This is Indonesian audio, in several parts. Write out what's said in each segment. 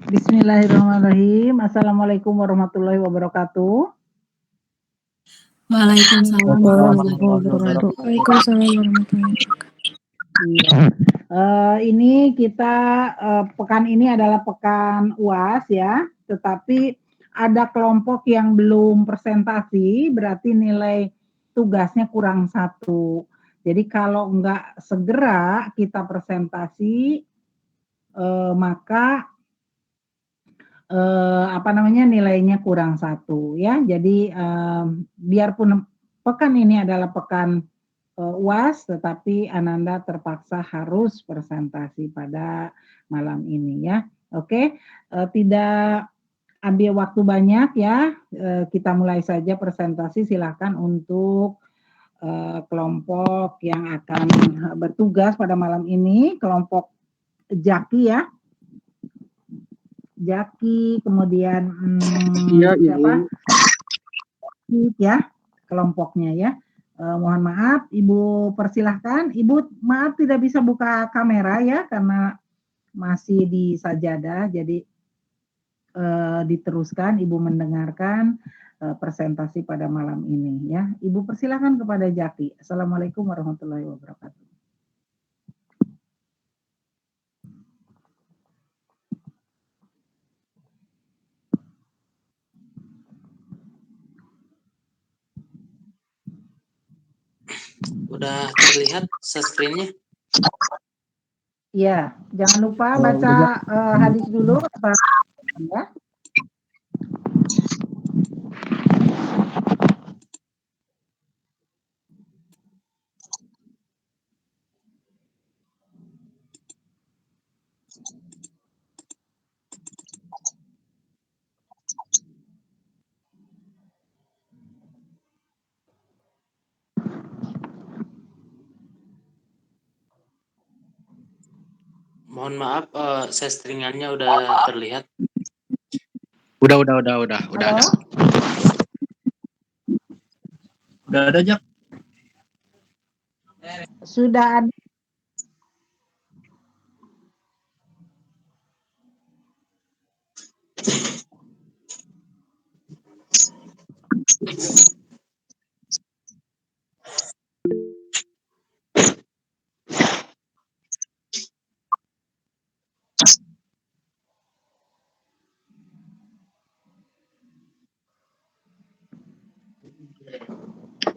Bismillahirrahmanirrahim. Assalamualaikum warahmatullahi wabarakatuh. Waalaikumsalam warahmatullahi wabarakatuh. Waalaikumsalam warahmatullahi wabarakatuh. Iya. Ini kita pekan ini adalah pekan UAS ya, tetapi ada kelompok yang belum presentasi, berarti nilai tugasnya kurang 1. Jadi kalau enggak segera kita presentasi, maka nilainya kurang 1 ya. Jadi biarpun pekan ini adalah pekan UAS, tetapi Ananda terpaksa harus presentasi pada malam ini ya. Oke, tidak ambil waktu banyak ya, kita mulai saja presentasi. Silakan untuk kelompok yang akan bertugas pada malam ini, kelompok Jaki ya. Jaki, kemudian siapa? Ya, kelompoknya ya. Mohon maaf, Ibu persilahkan. Ibu maaf tidak bisa buka kamera ya, karena masih di sajadah, jadi diteruskan Ibu mendengarkan presentasi pada malam ini ya. Ibu persilahkan kepada Jaki. Assalamualaikum warahmatullahi wabarakatuh. Udah terlihat screen-nya? Iya, jangan lupa baca hadis dulu ya. Mohon maaf, settingannya udah terlihat. Udah Halo? ada. Udah ada, Jak. Sudah ada.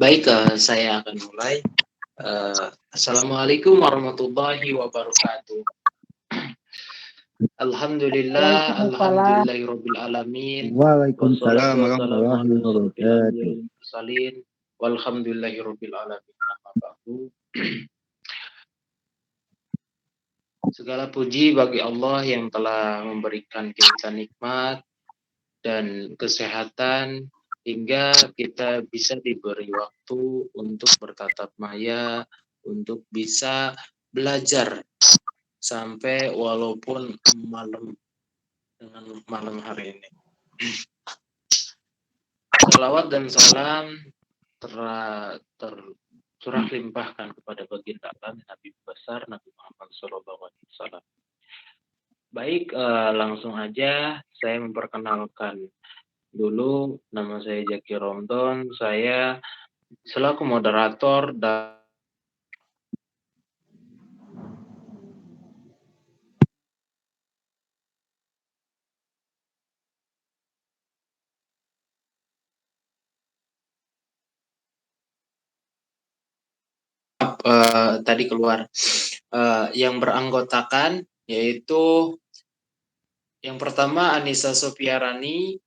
Baik, saya akan mulai. Assalamualaikum warahmatullahi wabarakatuh. Alhamdulillahirabbil alamin. Waalaikumsalam warahmatullahi wabarakatuh. Walhamdulillahirabbil alamin. Segala puji bagi Allah yang telah memberikan kita nikmat dan kesehatan hingga kita bisa diberi waktu untuk bertatap maya, untuk bisa belajar sampai walaupun malam dengan malam hari ini. Salawat dan salam tercurah limpahkan kepada baginda Nabi besar Nabi Muhammad SAW. Baik, langsung aja saya memperkenalkan dulu, nama saya Jaki Romdon. Saya selaku moderator dan tadi keluar yang beranggotakan, yaitu yang pertama Anissa Sofiarani,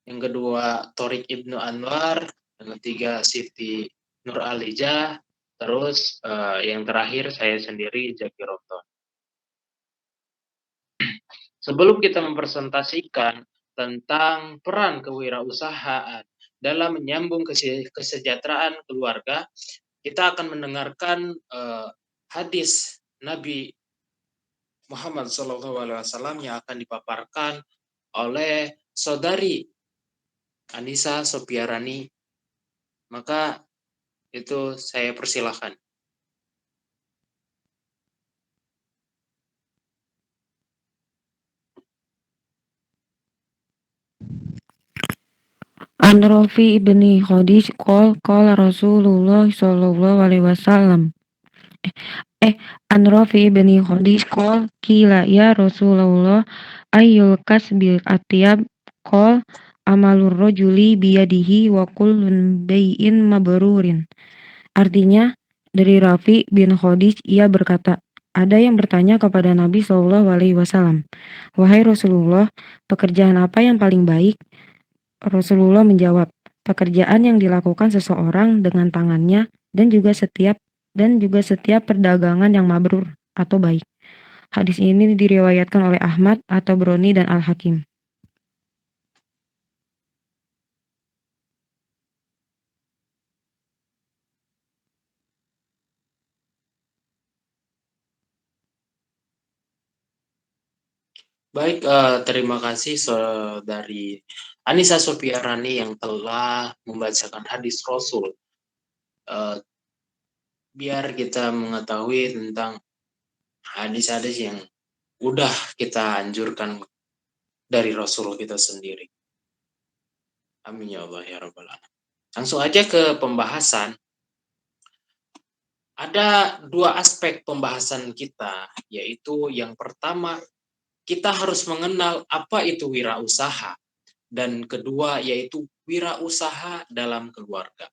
yang kedua Torik Ibnu Anwar, yang ketiga Siti Nur Alijah, terus yang terakhir saya sendiri Jaki Romdon. Sebelum kita mempresentasikan tentang peran kewirausahaan dalam menyambung kesejahteraan keluarga, kita akan mendengarkan hadis Nabi Muhammad SAW yang akan dipaparkan oleh saudari Anissa Sofiarani. Maka itu saya persilahkan. An Rafi ibni Khadij qala Rasulullah sallallahu alaihi wasallam. An Rafi ibni Khadij qila ya Rasulullah ayyul kasbil atyab amalur rajuli biyadihi wa kullun bai'in mabrurin. Artinya, dari Rafi bin Khadij ia berkata, ada yang bertanya kepada Nabi Shallallahu Alaihi Wasallam, wahai Rasulullah, pekerjaan apa yang paling baik? Rasulullah menjawab, pekerjaan yang dilakukan seseorang dengan tangannya dan juga setiap perdagangan yang mabrur atau baik. Hadis ini diriwayatkan oleh Ahmad atau Broni dan Al-Hakim. Baik, terima kasih Saudari Anissa Sofiarani yang telah membacakan hadis Rasul. Biar kita mengetahui tentang hadis-hadis yang udah kita anjurkan dari Rasul kita sendiri. Amin ya Allah ya Rabbal Alamin. Langsung aja ke pembahasan. Ada dua aspek pembahasan kita, yaitu yang pertama, kita harus mengenal apa itu wirausaha. Dan kedua, yaitu wirausaha dalam keluarga.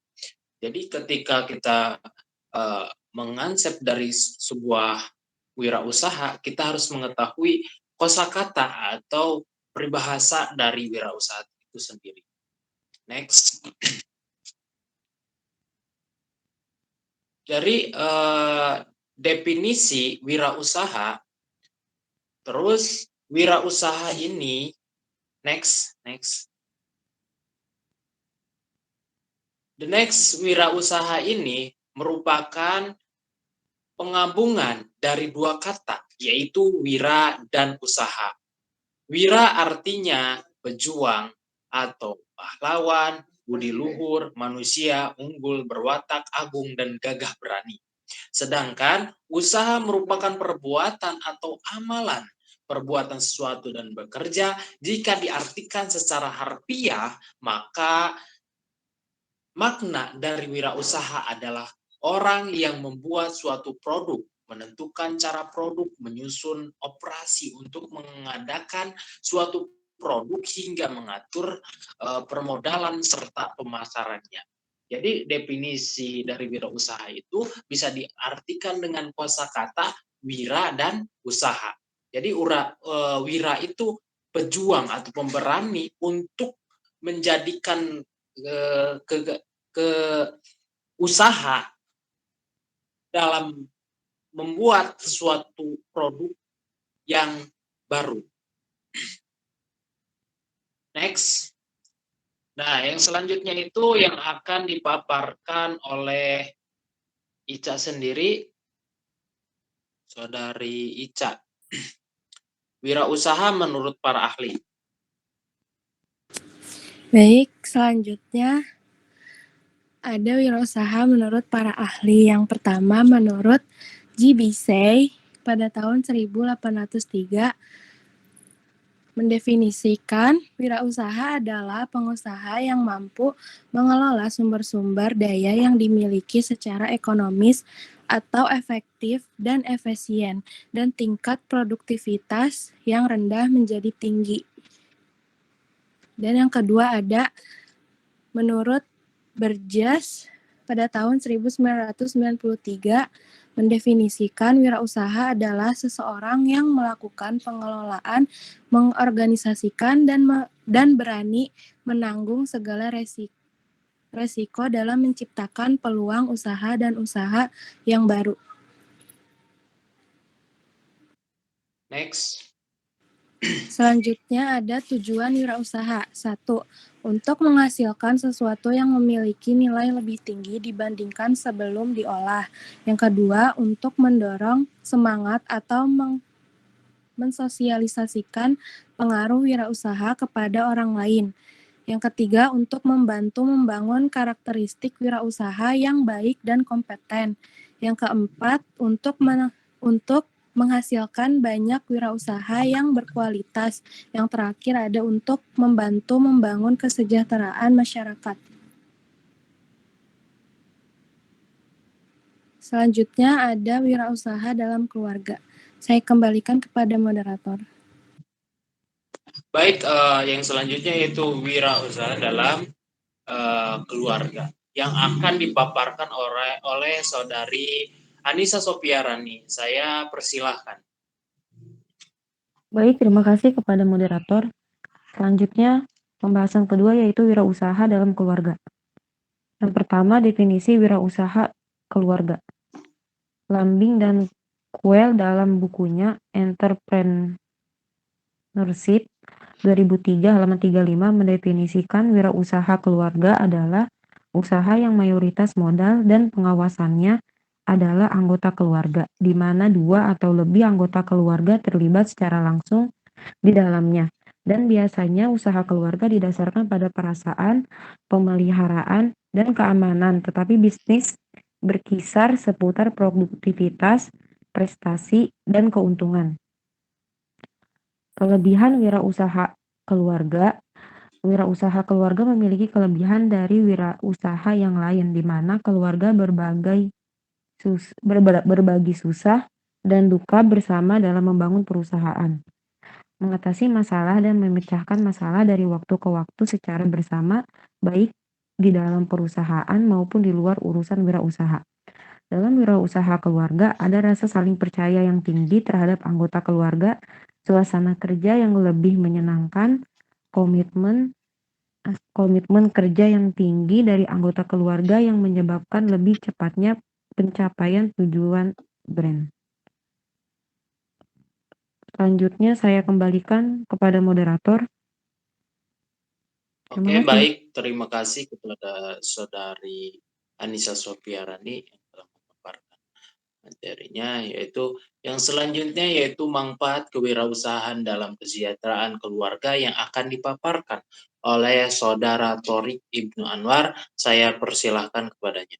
Jadi ketika kita mengansep dari sebuah wirausaha, kita harus mengetahui kosakata atau peribahasa dari wirausaha itu sendiri. Next. Dari definisi wirausaha, terus wirausaha ini, next. The next wirausaha ini merupakan penggabungan dari dua kata, yaitu wira dan usaha. Wira artinya pejuang atau pahlawan, budi luhur, manusia unggul, berwatak agung, dan gagah berani. Sedangkan usaha merupakan perbuatan atau amalan, perbuatan sesuatu dan bekerja. Jika diartikan secara harfiah, maka makna dari wirausaha adalah orang yang membuat suatu produk, menentukan cara produk, menyusun operasi untuk mengadakan suatu produk hingga mengatur permodalan serta pemasarannya. Jadi definisi dari wirausaha itu bisa diartikan dengan kosakata wira dan usaha. Jadi wira itu pejuang atau pemberani untuk menjadikan ke usaha dalam membuat suatu produk yang baru. Next. Nah, yang selanjutnya itu yang akan dipaparkan oleh Ica sendiri, Saudari Ica. Wirausaha menurut para ahli. Baik, selanjutnya ada wirausaha menurut para ahli. Yang pertama menurut G. Bisey pada tahun 1803 mendefinisikan wirausaha adalah pengusaha yang mampu mengelola sumber-sumber daya yang dimiliki secara ekonomis atau efektif dan efisien, dan tingkat produktivitas yang rendah menjadi tinggi. Dan yang kedua ada menurut Burgess pada tahun 1993 mendefinisikan wirausaha adalah seseorang yang melakukan pengelolaan, mengorganisasikan dan berani menanggung segala resiko dalam menciptakan peluang usaha dan usaha yang baru. Next. Selanjutnya ada tujuan wirausaha. 1. Untuk menghasilkan sesuatu yang memiliki nilai lebih tinggi dibandingkan sebelum diolah. Yang kedua, untuk mendorong semangat atau mensosialisasikan pengaruh wirausaha kepada orang lain. Yang ketiga, untuk membantu membangun karakteristik wirausaha yang baik dan kompeten. Yang keempat, untuk menghasilkan banyak wirausaha yang berkualitas. Yang terakhir ada untuk membantu membangun kesejahteraan masyarakat. Selanjutnya ada wirausaha dalam keluarga. Saya kembalikan kepada moderator. Baik, yang selanjutnya yaitu wirausaha dalam keluarga yang akan dipaparkan oleh saudari Anissa Sopiarani. Saya persilahkan. Baik, terima kasih kepada moderator. Selanjutnya, pembahasan kedua yaitu wirausaha dalam keluarga. Yang pertama, definisi wirausaha keluarga. Lambing dan Kuel dalam bukunya Entrepreneurship 2003 halaman 35 mendefinisikan wirausaha keluarga adalah usaha yang mayoritas modal dan pengawasannya adalah anggota keluarga, di mana 2 atau lebih anggota keluarga terlibat secara langsung di dalamnya. Dan biasanya usaha keluarga didasarkan pada perasaan, pemeliharaan, dan keamanan, tetapi bisnis berkisar seputar produktivitas, prestasi, dan keuntungan. Kelebihan wirausaha keluarga. Wirausaha keluarga memiliki kelebihan dari wirausaha yang lain, di mana keluarga berbagi susah dan duka bersama dalam membangun perusahaan, mengatasi masalah dan memecahkan masalah dari waktu ke waktu secara bersama, baik di dalam perusahaan maupun di luar urusan wirausaha. Dalam wirausaha keluarga, ada rasa saling percaya yang tinggi terhadap anggota keluarga, suasana kerja yang lebih menyenangkan, komitmen kerja yang tinggi dari anggota keluarga yang menyebabkan lebih cepatnya pencapaian tujuan brand. Selanjutnya saya kembalikan kepada moderator. Oke, baik. Terima kasih kepada saudari Anissa Sopiarani yang telah memaparkan materinya, yaitu yang selanjutnya yaitu manfaat kewirausahaan dalam kesejahteraan keluarga yang akan dipaparkan oleh saudara Thorik Ibnu Anwar. Saya persilahkan kepadanya.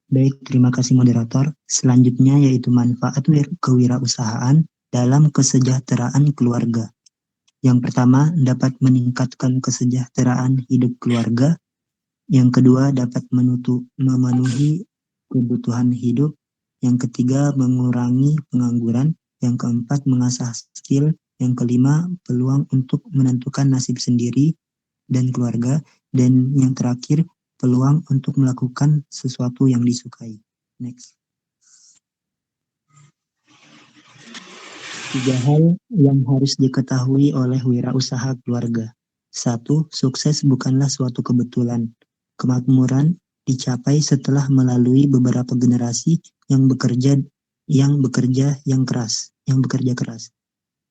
Baik, terima kasih moderator. Selanjutnya yaitu manfaat kewirausahaan dalam kesejahteraan keluarga. Yang pertama, dapat meningkatkan kesejahteraan hidup keluarga. Yang kedua, dapat memenuhi kebutuhan hidup. Yang ketiga, mengurangi pengangguran. Yang keempat, mengasah skill. Yang kelima, peluang untuk menentukan nasib sendiri dan keluarga. Dan yang terakhir, peluang untuk melakukan sesuatu yang disukai. Next. 3 hal yang harus diketahui oleh wirausaha keluarga. 1. Sukses bukanlah suatu kebetulan. Kemakmuran dicapai setelah melalui beberapa generasi yang bekerja keras.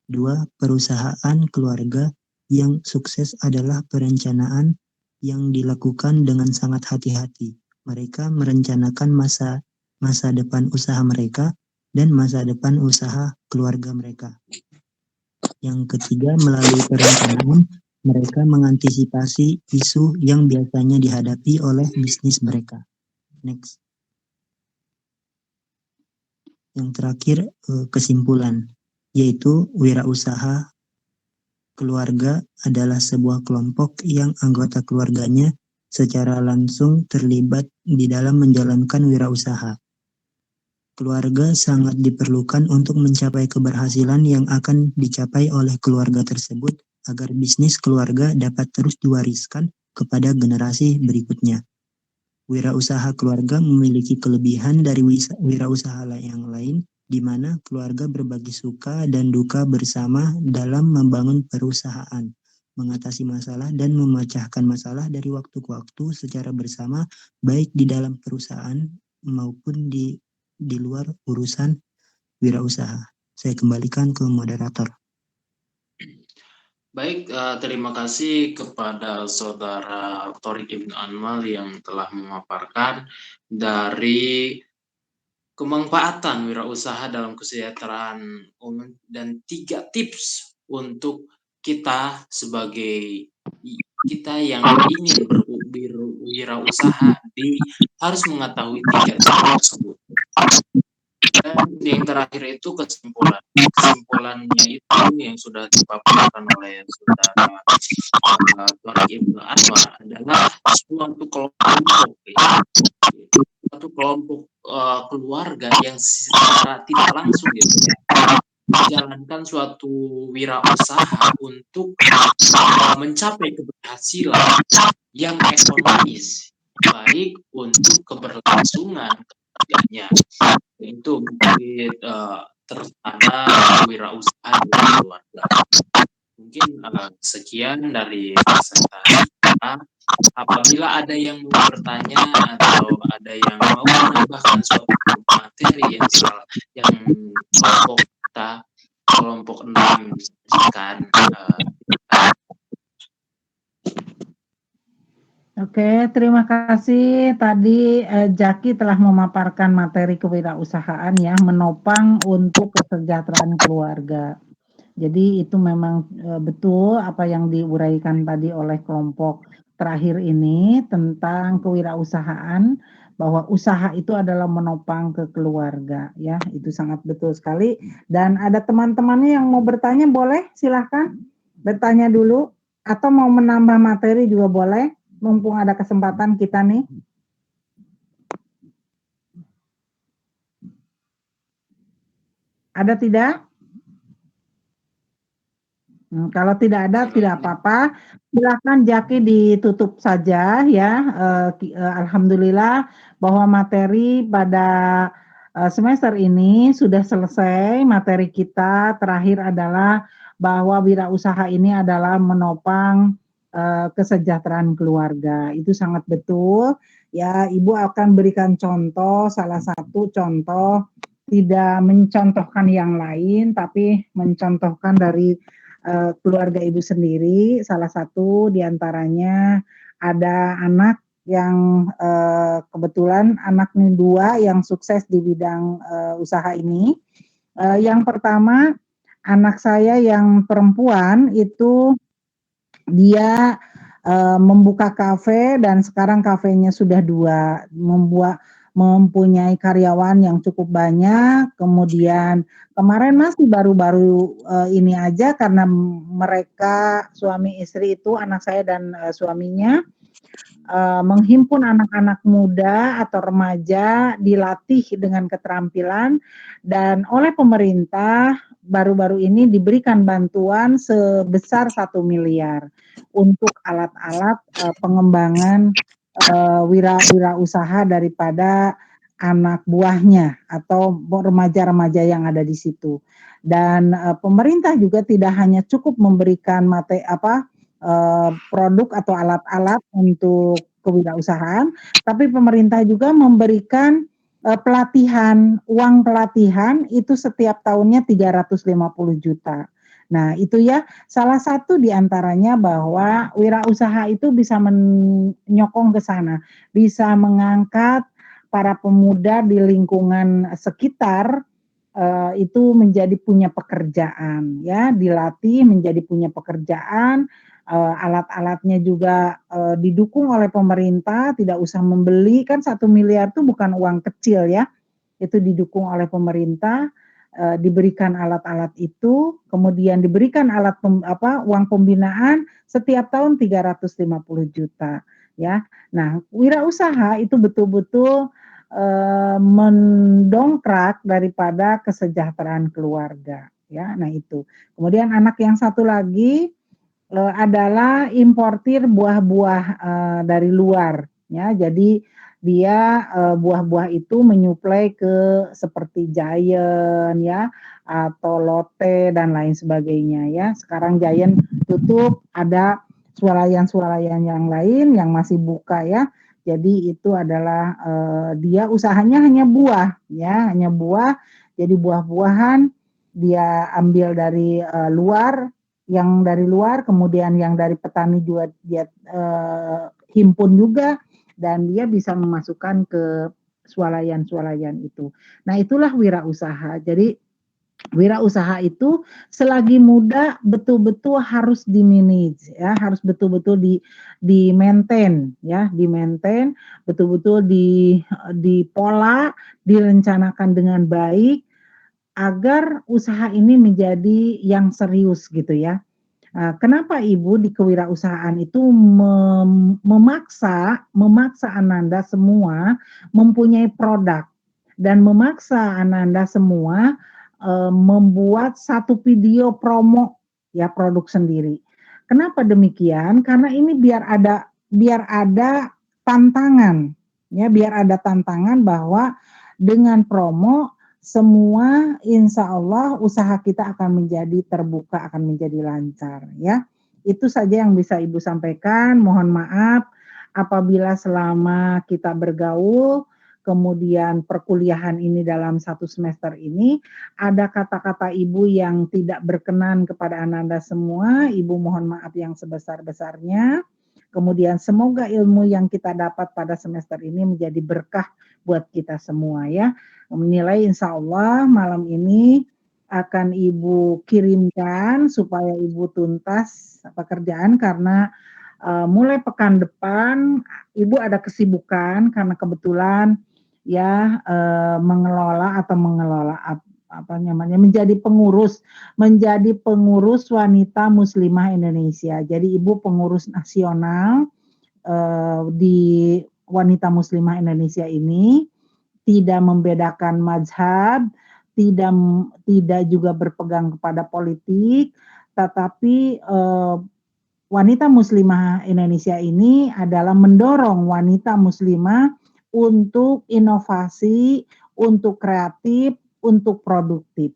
2. Perusahaan keluarga yang sukses adalah perencanaan yang dilakukan dengan sangat hati-hati. Mereka merencanakan masa depan usaha mereka dan masa depan usaha keluarga mereka. Yang ketiga, melalui perencanaan, mereka mengantisipasi isu yang biasanya dihadapi oleh bisnis mereka. Next. Yang terakhir, kesimpulan, yaitu wirausaha keluarga adalah sebuah kelompok yang anggota keluarganya secara langsung terlibat di dalam menjalankan wirausaha. Keluarga sangat diperlukan untuk mencapai keberhasilan yang akan dicapai oleh keluarga tersebut agar bisnis keluarga dapat terus diwariskan kepada generasi berikutnya. Wirausaha keluarga memiliki kelebihan dari wirausaha yang lain, di mana keluarga berbagi suka dan duka bersama dalam membangun perusahaan, mengatasi masalah dan memecahkan masalah dari waktu ke waktu secara bersama, baik di dalam perusahaan maupun di luar urusan wirausaha. Saya kembalikan ke moderator. Baik, terima kasih kepada saudara Thorik Ibnu Anwar yang telah memaparkan dari kemanfaatan wirausaha dalam kesejahteraan umum dan 3 tips untuk kita sebagai kita yang ingin berwirausaha harus mengetahui 3 tips tersebut. Dan yang terakhir itu kesimpulan. Kesimpulannya itu yang sudah dipaparkan oleh saudara Tuan Ibnu Anwar adalah suatu kelompok, ya, suatu kelompok keluarga yang secara tidak langsung gitu ya, menjalankan suatu wirausaha untuk mencapai keberhasilan yang ekonomis, baik untuk keberlangsungan keluarganya, itu mungkin tertanda wirausaha dari keluarga. Mungkin sekian dari presentasi kita. Apabila ada yang mau bertanya atau ada yang mau menambahkan suatu materi yang kelompok kita, kelompok 6 sajikan, Oke, terima kasih. Tadi Jaki telah memaparkan materi kewirausahaan ya, menopang untuk kesejahteraan keluarga. Jadi itu memang betul apa yang diuraikan tadi oleh kelompok terakhir ini tentang kewirausahaan, bahwa usaha itu adalah menopang ke keluarga ya, itu sangat betul sekali. Dan ada teman-temannya yang mau bertanya, boleh silahkan bertanya dulu, atau mau menambah materi juga boleh, mumpung ada kesempatan kita nih. Ada tidak? Kalau tidak ada, tidak apa-apa. Silakan Jaki ditutup saja ya. Alhamdulillah bahwa materi pada semester ini sudah selesai. Materi kita terakhir adalah bahwa wirausaha ini adalah menopang kesejahteraan keluarga. Itu sangat betul. Ya, Ibu akan berikan contoh, salah satu contoh, tidak mencontohkan yang lain, tapi mencontohkan dari keluarga Ibu sendiri. Salah satu diantaranya ada anak yang kebetulan anaknya 2 yang sukses di bidang usaha ini. Yang pertama, anak saya yang perempuan itu dia membuka kafe dan sekarang kafenya sudah 2, mempunyai karyawan yang cukup banyak. Kemudian kemarin masih baru-baru ini aja, karena mereka suami istri itu, anak saya dan suaminya menghimpun anak-anak muda atau remaja, dilatih dengan keterampilan, dan oleh pemerintah baru-baru ini diberikan bantuan sebesar 1 miliar untuk alat-alat pengembangan wirausaha daripada anak buahnya atau remaja-remaja yang ada di situ. Dan pemerintah juga tidak hanya cukup memberikan produk atau alat-alat untuk kewirausahaan, tapi pemerintah juga memberikan pelatihan, uang pelatihan itu setiap tahunnya 350 juta. Nah, itu ya salah satu diantaranya bahwa wirausaha itu bisa menyokong ke sana, bisa mengangkat para pemuda di lingkungan sekitar itu menjadi punya pekerjaan ya, dilatih menjadi punya pekerjaan. Alat-alatnya juga didukung oleh pemerintah, tidak usah membeli, kan 1 miliar itu bukan uang kecil ya, itu didukung oleh pemerintah, diberikan alat-alat itu, kemudian diberikan uang pembinaan setiap tahun 350 juta ya. Nah, wirausaha itu betul-betul mendongkrak daripada kesejahteraan keluarga ya. Nah itu. Kemudian anak yang satu lagi adalah importir buah-buah dari luar ya. Jadi dia buah-buah itu menyuplai ke seperti Giant ya, atau Lotte dan lain sebagainya ya. Sekarang Giant tutup, ada swalayan-swalayan yang lain yang masih buka ya. Jadi itu adalah dia usahanya hanya buah ya, hanya buah. Jadi buah-buahan dia ambil dari luar, yang dari luar, kemudian yang dari petani juga dia himpun juga, dan dia bisa memasukkan ke swalayan-swalayan itu. Nah, itulah wirausaha. Jadi Wirausaha itu selagi muda betul-betul harus di-manage ya, harus betul-betul di-maintain ya, di-maintain, betul-betul dipola, direncanakan dengan baik agar usaha ini menjadi yang serius gitu ya. Kenapa Ibu di kewirausahaan itu memaksa Ananda semua mempunyai produk dan memaksa Ananda semua membuat satu video promo ya produk sendiri. Kenapa demikian? Karena ini biar ada tantangan ya, biar ada tantangan bahwa dengan promo semua insya Allah usaha kita akan menjadi terbuka, akan menjadi lancar ya. Itu saja yang bisa Ibu sampaikan. Mohon maaf apabila selama kita bergaul, kemudian perkuliahan ini dalam satu semester ini, ada kata-kata Ibu yang tidak berkenan kepada Ananda semua. Ibu mohon maaf yang sebesar-besarnya. Kemudian semoga ilmu yang kita dapat pada semester ini menjadi berkah buat kita semua ya. Menilai insya Allah malam ini akan Ibu kirimkan supaya Ibu tuntas pekerjaan karena mulai pekan depan Ibu ada kesibukan karena kebetulan ya mengelola menjadi pengurus wanita muslimah Indonesia. Jadi Ibu pengurus nasional di wanita muslimah Indonesia ini. Tidak membedakan mazhab, tidak juga berpegang kepada politik, tetapi wanita muslimah Indonesia ini adalah mendorong wanita muslimah untuk inovasi, untuk kreatif, untuk produktif.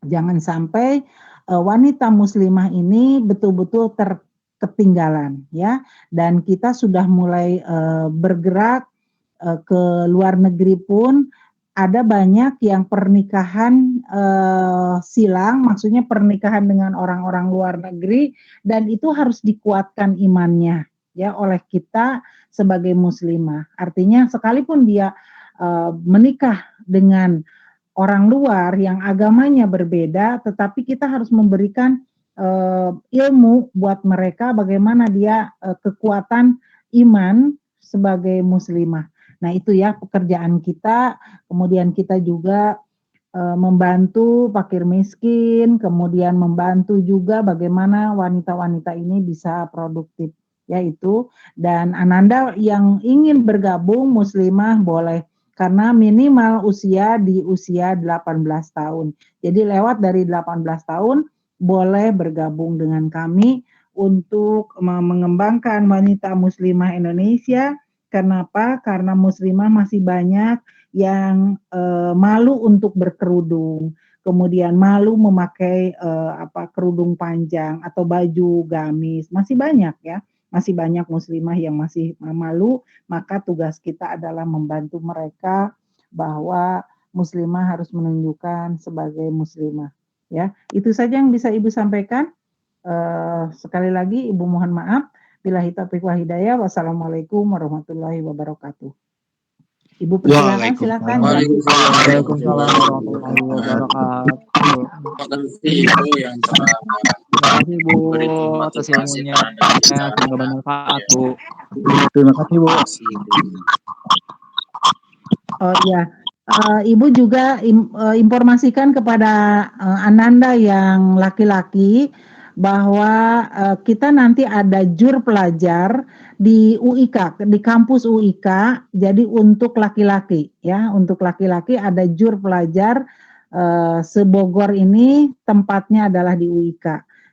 Jangan sampai wanita muslimah ini betul-betul ketinggalan ya, dan kita sudah mulai bergerak ke luar negeri pun ada banyak yang pernikahan silang, maksudnya pernikahan dengan orang-orang luar negeri dan itu harus dikuatkan imannya ya oleh kita sebagai muslimah. Artinya sekalipun dia menikah dengan orang luar yang agamanya berbeda, tetapi kita harus memberikan ilmu buat mereka bagaimana dia kekuatan iman sebagai muslimah. Nah itu ya pekerjaan kita, kemudian kita juga membantu fakir miskin, kemudian membantu juga bagaimana wanita-wanita ini bisa produktif, yaitu dan Ananda yang ingin bergabung muslimah boleh, karena minimal usia di usia 18 tahun. Jadi lewat dari 18 tahun boleh bergabung dengan kami untuk mengembangkan wanita muslimah Indonesia. Kenapa? Karena muslimah masih banyak yang malu untuk berkerudung, kemudian malu memakai kerudung panjang atau baju gamis, masih banyak ya, masih banyak muslimah yang masih malu, maka tugas kita adalah membantu mereka bahwa muslimah harus menunjukkan sebagai muslimah ya. Itu saja yang bisa Ibu sampaikan. Sekali lagi Ibu mohon maaf. Billahi taufiq wal hidayah. Wassalamualaikum warahmatullahi wabarakatuh. Ibu persilakan, silakan. Waalaikumsalam warahmatullahi wabarakatuh. Terima kasih Ibu yang telah Terima kasih Bu memberikan atas motivasi ilmunya. terhadap kita. Semoga bermanfaat Ya, Bu. Terima kasih Bu. terima kasih Ibu. Oh ya, Ibu juga informasikan kepada Ananda yang laki-laki bahwa kita nanti ada jur pelajar di UIK, di kampus UIK. Jadi untuk laki-laki ya, untuk laki-laki ada jur pelajar se-Bogor ini tempatnya adalah di UIK.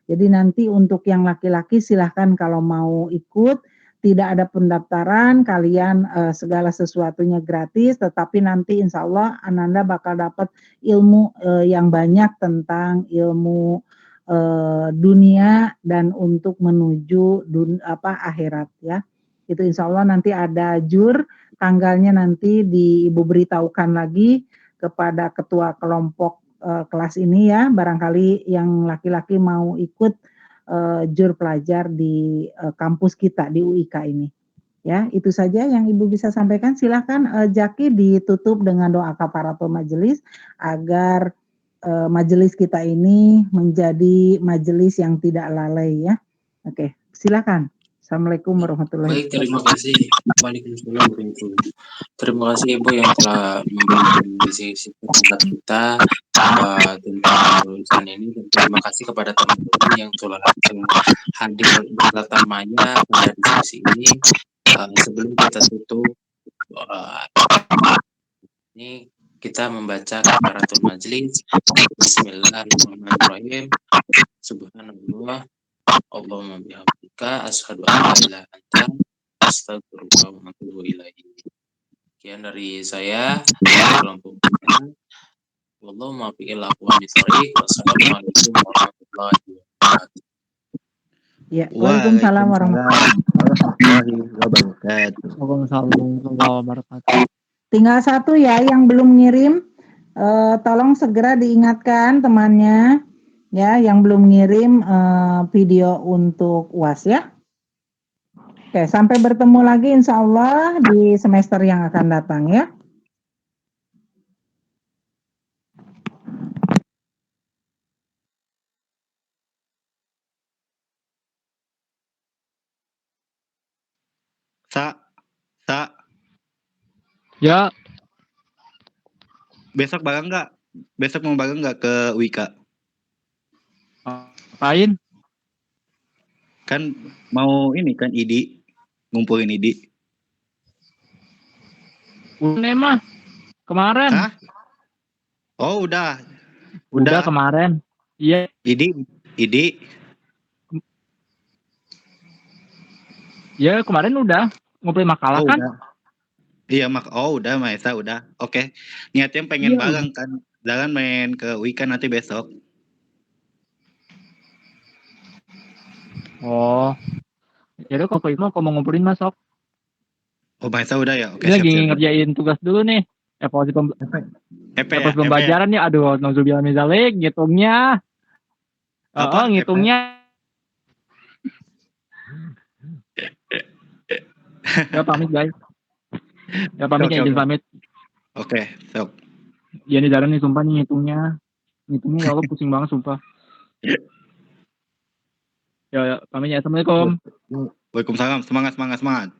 Jadi nanti untuk yang laki-laki silahkan kalau mau ikut. Tidak ada pendaftaran, kalian segala sesuatunya gratis, tetapi nanti insya Allah Ananda bakal dapat ilmu yang banyak tentang ilmu dunia dan untuk menuju akhirat ya. Itu insya Allah nanti ada jur, tanggalnya nanti Ibu beritahukan lagi kepada ketua kelompok kelas ini ya, barangkali yang laki-laki mau ikut jur pelajar di kampus kita di UIK ini. Ya, itu saja yang Ibu bisa sampaikan. Silakan Jaki ditutup dengan doa kafaratul majelis agar majelis kita ini menjadi majelis yang tidak lalai ya. Oke, silakan. Assalamualaikum warahmatullahi Baik, terima wabarakatuh. kasih. Waalaikumsalam warahmatullahi wabarakatuh. Terima kasih Ibu yang telah memberikan sisi pendapat kita tentang urusan ini, dan terima kasih kepada teman-teman yang telah hadir bertata maya pada diskusi ini. Sebelum kita tutup, ini kita membaca kafaratul majlis. Bismillahirrahmanirrahim. Subhanallah, Allahumma bihamdika, asyhadu an la ilaha illa anta, astagfirullah wa atubu ilaihi. Sekian dari saya, kelompok kita. Wallahu muwaffiq ila aqwamit thoriq. Wassalamualaikum warahmatullahi wabarakatuh. Ya, waalaikumsalam warahmatullahi warahmatullahi wabarakatuh. Waalaikumsalam warahmatullahi wabarakatuh. Tinggal satu ya yang belum ngirim, tolong segera diingatkan temannya ya yang belum ngirim video untuk UAS ya. Oke, sampai bertemu lagi insya Allah di semester yang akan datang ya. Sa, Ya, besok bareng nggak? Besok mau bareng nggak ke Wika? ngapain? Kan mau ini kan IDI, ngumpulin IDI. Udah mah kemarin. Hah? Oh udah Kemarin. Iya. IDI. Ya kemarin udah ngumpulin makalah kan? Udah. Iya udah Maesa udah. Oke. Niatnya pengen Iya, bareng kan. Jangan main ke Wika nanti besok. Oh. Ya udah kalau itu mau ngumpulin masuk. Oh Maesa udah ya. Oke, Ini lagi siap. ngerjain tugas dulu nih. Evaluasi EP pembelajaran nih. Aduh, nauzubillah min dzalik, ngitungnya. Apa? Ngitungnya. Ya pamit guys. Ya pamit Oke, ya, izin oke. pamit. Oke, sok. Ya nih jalan nih sumpah nih ngitungnya. Ngitungnya ya Allah pusing banget sumpah. Ya pamit ya. Assalamualaikum. Waalaikumsalam. Semangat.